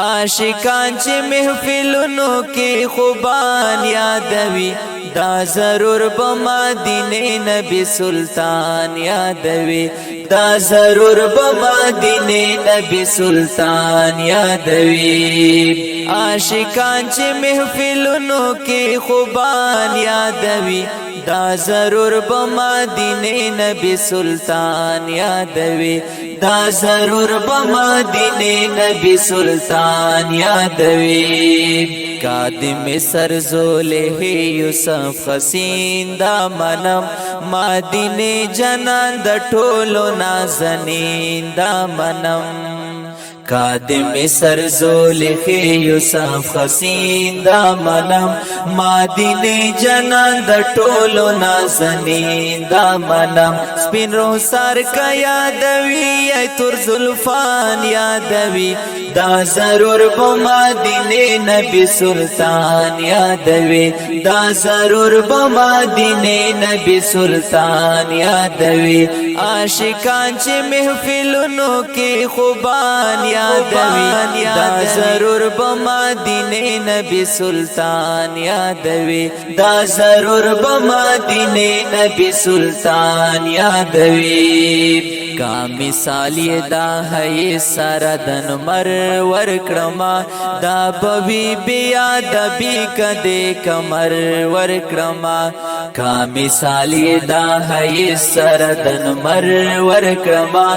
عاشقان چې محفلونو کې خوبان یادوي دا ضرور به مدینه نبی سلطان یادوي دا ضرور به مدینه نبی سلطان یادوي عاشقان چې محفلونو کې خوبان یادوي دا ضرور به مدینه نبی سلطان یادوي دا ضرور به مدینه نبی سلطان یادوي قادم سر زوله یوسف حسین دا منم مدینه جنان د ټولو نازنین دا منم قادم سر زوله یوسف حسین دا منم مدینه جنان د ټولو نازنین دا منم سپین رخسار کا یادوي ای تور زلفان یادوي دا ضرور به مدینه نبی سلطان یادوي دا ضرور به مدینه نبی سلطان یادوي عاشقان چې محفلونو کې خوبان یادوي دا ضرور به مدینه نبی سلطان یادوي دا ضرور به مدینه نبی سلطان یادوي کا مثال دا ہے سردن مر ورکرما دا بوی بیا دبی کدے کمر ورکرما کا مثال دا ہے سردن مر ورکرما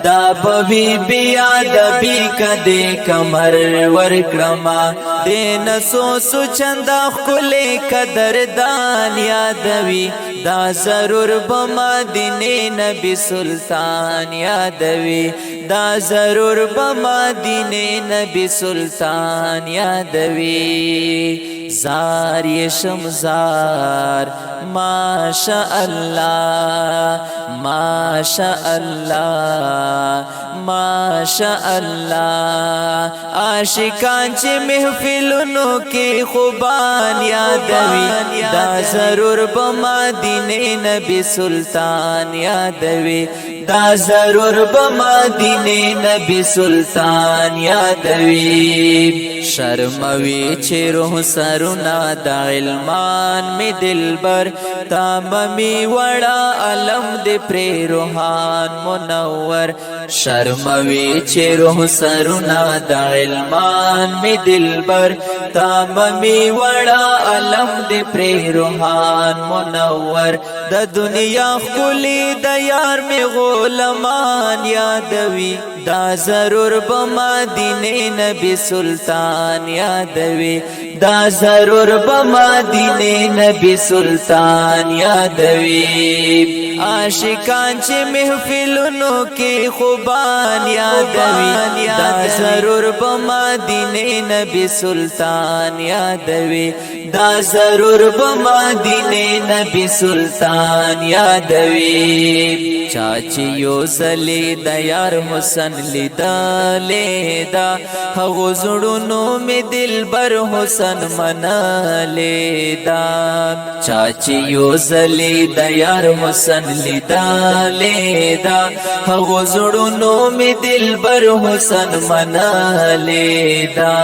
دا بوی بیا دبی کدے کمر ورکرما دین سو چندا خلے قدردان یادوی دا ضرور به مدینه نبی سلطان یادوي دا ضرور به مدینه نبی سلطان یادوي زار شمزار ماشاء الله ماشاء الله ماشاء الله عاشقان چې محفلونو کې خوبان یادوي دا ضرور به مدینه نبی سلطان یادوي دا ضرور به مدینه نبی سلطان یادوي شرموي چې روح سرونه د علمان می دلبر تاممی وړا علم دې پر روحان منور شرموي چې روح سرونه د علمان می دلبر تاممی وړا علم دې پر روحان منور د دنیا خلی د یار می غلمان یادوي دا ضرور به مدینه نبی سلطان یادوي دا ضرور به مدینه نبی سلطان یادوي عاشقان چې محفلونو کې خوبان یادوي دا ضرور به مدینه نبی سلطان یادوي دا ضرور به مدینه نبی سلطان یادوي چاچی یو زلی د یار حسن لیدلې دا هغه زړونو می دلبر حسن منلې دا چاچی یو زلی د یار حسن لیدلې دا هغه زړونو می دلبر حسن منلې دا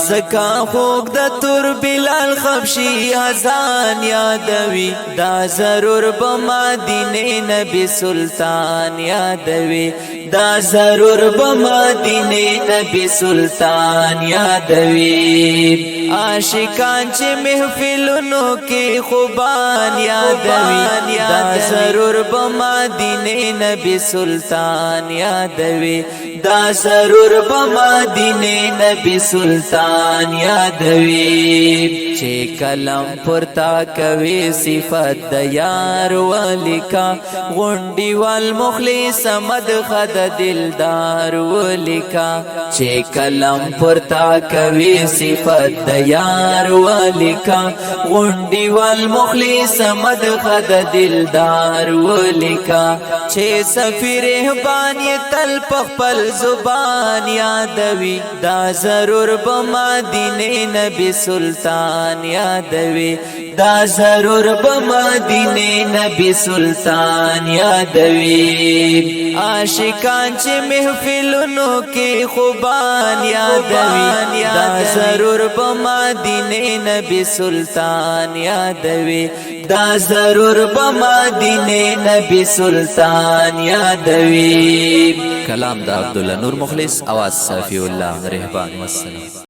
زکا خوګ د تور بلال خبشي اذان یادوي دا ضرور به مدینه نبی سلطان یادوي دا ضرور به مدینه نبی سلطان یادوي عاشقان چې محفلونو کې خوبان یادوي دا ضرور به مدینه نبی سلطان یادوي دا ضرور به مدینه نبی سلطان یادوي چې کلم پورتا کوي صفات د یار ولیکا غونډي وال مخلص مدخد دلدار ولیکا چې کلم پورتا کوي صفات د یار ولیکا غونډي وال مخلص مدخد دلدار ولیکا چې سفیر رهبان تل خپل زبان یادوي دا ضرور به مدینه نبی سلطان یادوي دا ضرور بمدینه نبی سلطان یادوي عاشقان چې محفلونو کې خوبان یادوي دا ضرور بمدینه نبی سلطان یادوي دا ضرور بمدینه نبی سلطان یادوي. کلام دا عبدالله نور مخلص، आवाज صافی الله رهبان. والسلام.